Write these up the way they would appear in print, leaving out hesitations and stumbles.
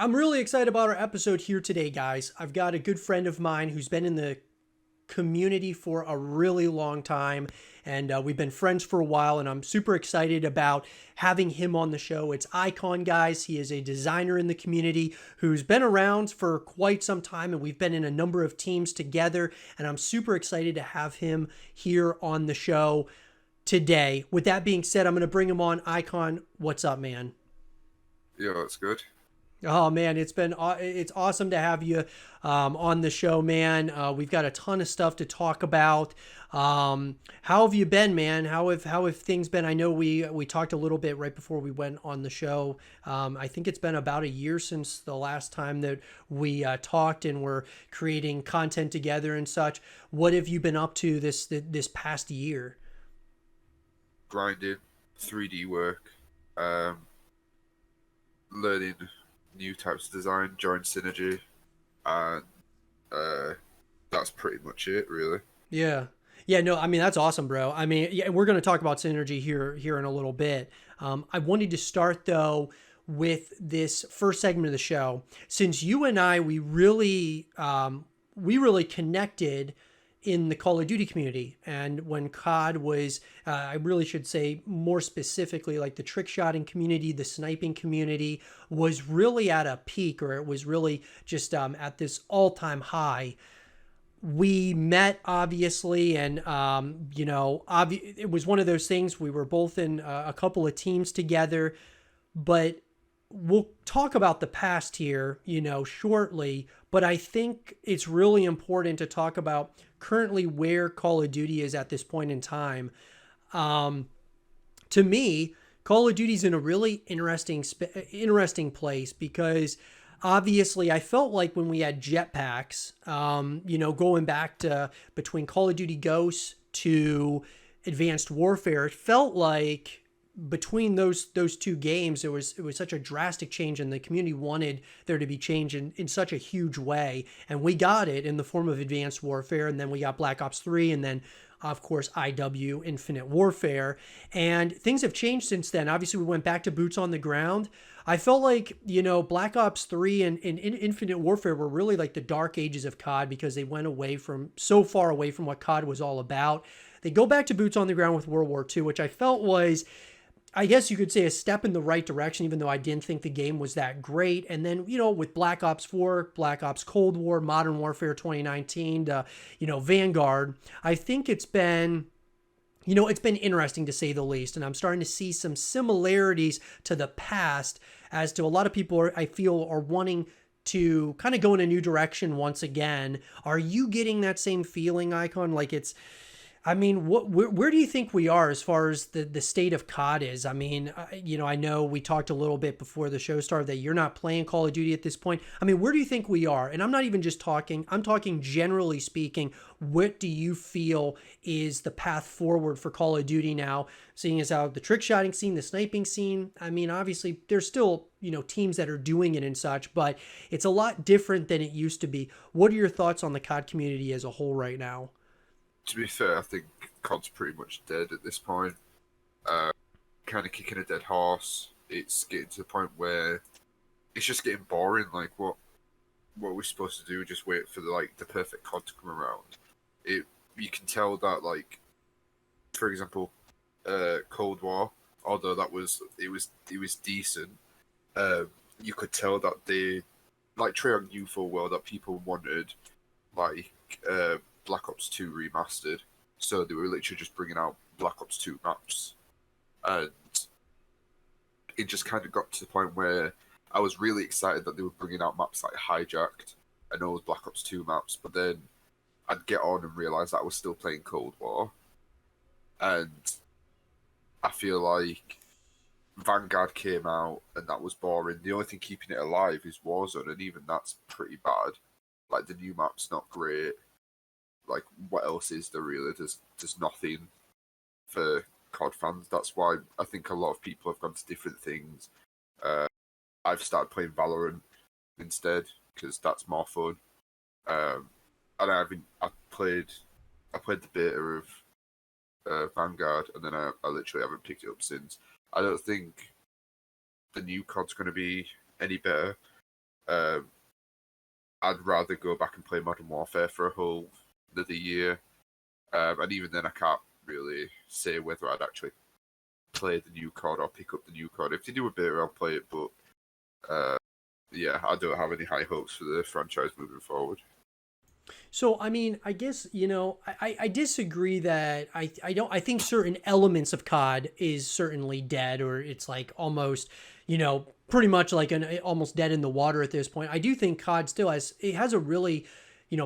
I'm really excited about our episode here today, guys. I've got a good friend of mine who's been in the community for a really long time, and we've been friends for a while, and I'm super excited about having him on the show. It's Icon, guys. He is a designer in the community who's been around for quite some time, and we've been in a number of teams together, and I'm super excited to have him here on the show today. With that being said, I'm going to bring him on. Icon, what's up, man? Yeah, that's good. Oh man, it's awesome to have you on the show, man. We've got a ton of stuff to talk about. How have you been, man? How have things been? I know we talked a little bit right before we went on the show. I think it's been about a year since the last time that we talked, and we're creating content together and such. What have you been up to this past year? Grinding, 3D work, um, learning new types of design, join synergy, and uh, that's pretty much it, really. Yeah. Yeah, no, I mean that's awesome, bro. I mean, yeah, we're going to talk about synergy here in a little bit. I wanted to start though with this first segment of the show. Since you and I, we really connected in the Call of Duty community, and when COD was, I really should say more specifically, like the trick shotting community, the sniping community was really at a peak, or it was really just at this all-time high. We met obviously, and it was one of those things. We were both in a couple of teams together, but we'll talk about the past here, shortly. But I think it's really important to talk about currently where Call of Duty is at this point in time. um, to me, Call of Duty's in a really interesting place, because obviously I felt like when we had jetpacks, going back to between Call of Duty Ghosts to Advanced Warfare, it felt like between those two games it was such a drastic change, and the community wanted there to be change in such a huge way, and we got it in the form of Advanced Warfare, and then we got Black Ops 3, and then of course IW Infinite Warfare. And things have changed since then. Obviously we went back to boots on the ground. I felt like, Black Ops 3 and Infinite Warfare were really like the dark ages of COD, because they went away from so far away from what COD was all about. They go back to boots on the ground with World War II, which I felt was, I guess you could say, a step in the right direction, even though I didn't think the game was that great. And then, with Black Ops 4, Black Ops Cold War, Modern Warfare 2019, Vanguard, I think it's been interesting to say the least. And I'm starting to see some similarities to the past, as to a lot of people I feel are wanting to kind of go in a new direction once again. Are you getting that same feeling, Icon? Like it's, I mean, where do you think we are as far as the state of COD is? I mean, I know we talked a little bit before the show started that you're not playing Call of Duty at this point. I mean, where do you think we are? And I'm not even just talking, I'm talking generally speaking. What do you feel is the path forward for Call of Duty now, seeing as how the trick shotting scene, the sniping scene? I mean, obviously, there's still, teams that are doing it and such, but it's a lot different than it used to be. What are your thoughts on the COD community as a whole right now? To be fair, I think COD's pretty much dead at this point. Uh, kind of kicking a dead horse. It's getting to the point where it's just getting boring. Like, what are we supposed to do? Just wait for the perfect COD to come around. It You can tell that, like, for example, Cold War, although it was decent. Uh, you could tell that they, like, Treyarch knew full well that people wanted, like, Black Ops 2 remastered, so they were literally just bringing out Black Ops 2 maps, and it just kind of got to the point where I was really excited that they were bringing out maps like Hijacked and all those Black Ops 2 maps, but then I'd get on and realize that I was still playing Cold War, and I feel like Vanguard came out and that was boring. The only thing keeping it alive is Warzone, and even that's pretty bad. Like, the new map's not great. Like, what else is there really? There's nothing for COD fans. That's why I think a lot of people have gone to different things. Uh, I've started playing Valorant instead because that's more fun. And I played the beta of Vanguard, and then I literally haven't picked it up since. I don't think the new COD's going to be any better. Um, I'd rather go back and play Modern Warfare for a whole another year, and even then, I can't really say whether I'd actually play the new COD or pick up the new COD. If they do a bit, I'll play it, but uh, yeah, I don't have any high hopes for the franchise moving forward. So, I mean, I guess, I disagree that I don't, I think certain elements of COD is certainly dead, or it's like almost, pretty much like an almost dead in the water at this point. I do think COD still has a really,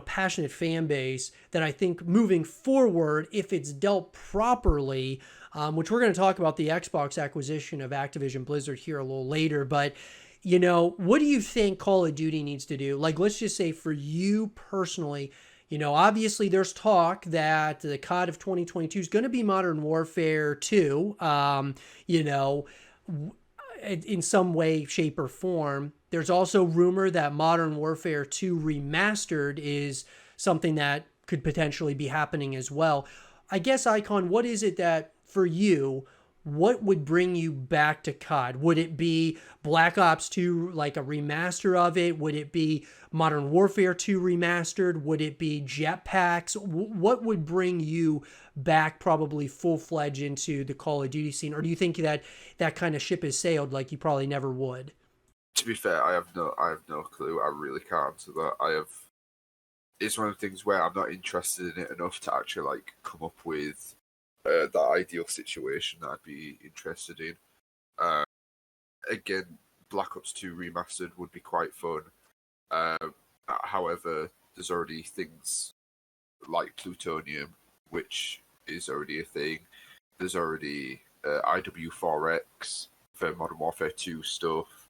passionate fan base that I think moving forward, if it's dealt properly, which we're going to talk about the Xbox acquisition of Activision Blizzard here a little later, but what do you think Call of Duty needs to do? Like, let's just say for you personally, obviously there's talk that the COD of 2022 is going to be Modern Warfare 2, in some way, shape, or form. There's also rumor that Modern Warfare 2 Remastered is something that could potentially be happening as well. I guess, Icon, what is it that for you, what would bring you back to COD? Would it be Black Ops 2, like a remaster of it? Would it be Modern Warfare 2 remastered? Would it be jetpacks? What would bring you back probably full-fledged into the Call of Duty scene? Or do you think that that kind of ship has sailed like you probably never would? To be fair, I have no clue. I really can't answer that. It's one of the things where I'm not interested in it enough to actually like come up with that ideal situation that I'd be interested in. Uh, Again, Black Ops 2 Remastered would be quite fun. However, there's already things like Plutonium, which is already a thing. There's already IW4X for Modern Warfare 2 stuff.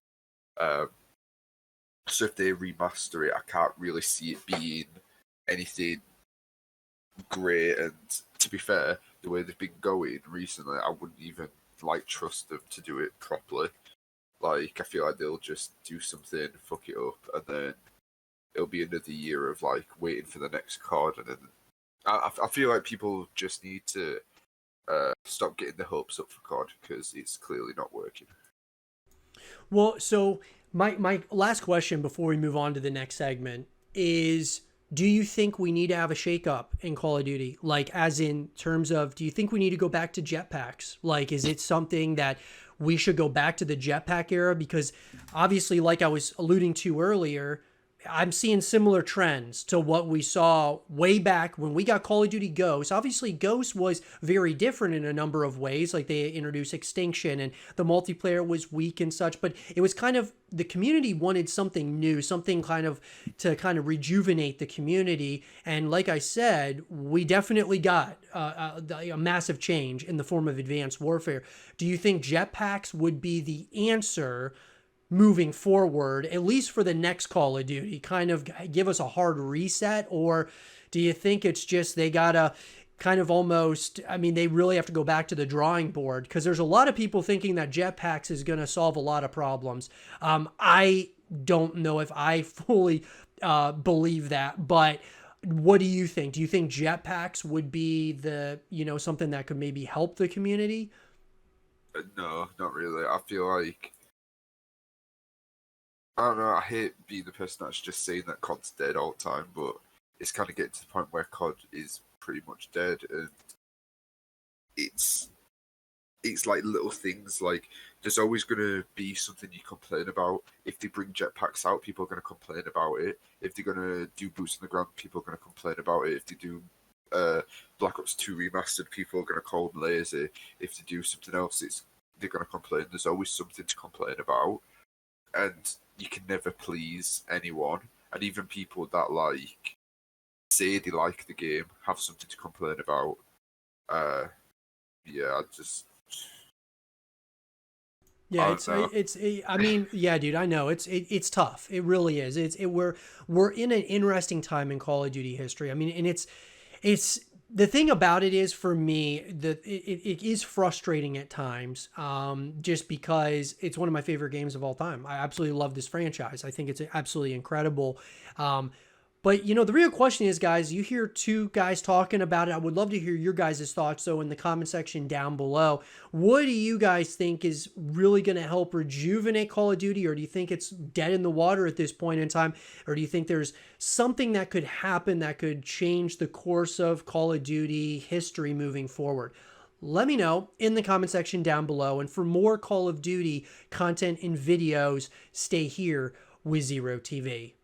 So if they remaster it, I can't really see it being anything great. And to be fair, the way they've been going recently, I wouldn't even like trust them to do it properly. Like I feel like they'll just do something, fuck it up, and then it'll be another year of like waiting for the next COD. And then I feel like people just need to stop getting their hopes up for COD because it's clearly not working. Well, so my last question before we move on to the next segment is, do you think we need to have a shakeup in Call of Duty? Like, as in terms of, do you think we need to go back to jetpacks? Like, is it something that we should go back to the jetpack era? Because obviously, like I was alluding to earlier, I'm seeing similar trends to what we saw way back when we got Call of Duty Ghosts. Obviously, Ghost was very different in a number of ways. Like they introduced Extinction and the multiplayer was weak and such, but it was kind of the community wanted something new, something kind of to kind of rejuvenate the community. And like I said, we definitely got a massive change in the form of advanced warfare. Do you think jetpacks would be the answer moving forward, at least for the next Call of Duty, kind of give us a hard reset? Or do you think it's just they gotta kind of almost, I mean, they really have to go back to the drawing board? Because there's a lot of people thinking that jetpacks is going to solve a lot of problems. I don't know if I fully believe that, but what do you think? Do you think jetpacks would be the, something that could maybe help the community? No, not really. I feel like I don't know. I hate being the person that's just saying that COD's dead all the time, but it's kind of getting to the point where COD is pretty much dead, and it's it's like little things. Like there's always going to be something you complain about. If they bring jetpacks out, people are going to complain about it. If they're going to do boots on the ground, people are going to complain about it. If they do Black Ops 2 remastered, people are going to call them lazy. If they do something else, they're going to complain. There's always something to complain about, and you can never please anyone. And even people that like say they like the game have something to complain about. Yeah, Yeah, I don't know. I mean, yeah, dude, I know it's tough. It really is. We're in an interesting time in Call of Duty history. I mean, and it's the thing about it is, for me, that it is frustrating at times, just because it's one of my favorite games of all time. I absolutely love this franchise. I think it's absolutely incredible. But, you know, the real question is, guys, you hear two guys talking about it. I would love to hear your guys' thoughts. So in the comment section down below, what do you guys think is really going to help rejuvenate Call of Duty? Or do you think it's dead in the water at this point in time? Or do you think there's something that could happen that could change the course of Call of Duty history moving forward? Let me know in the comment section down below. And for more Call of Duty content and videos, stay here with Zero TV.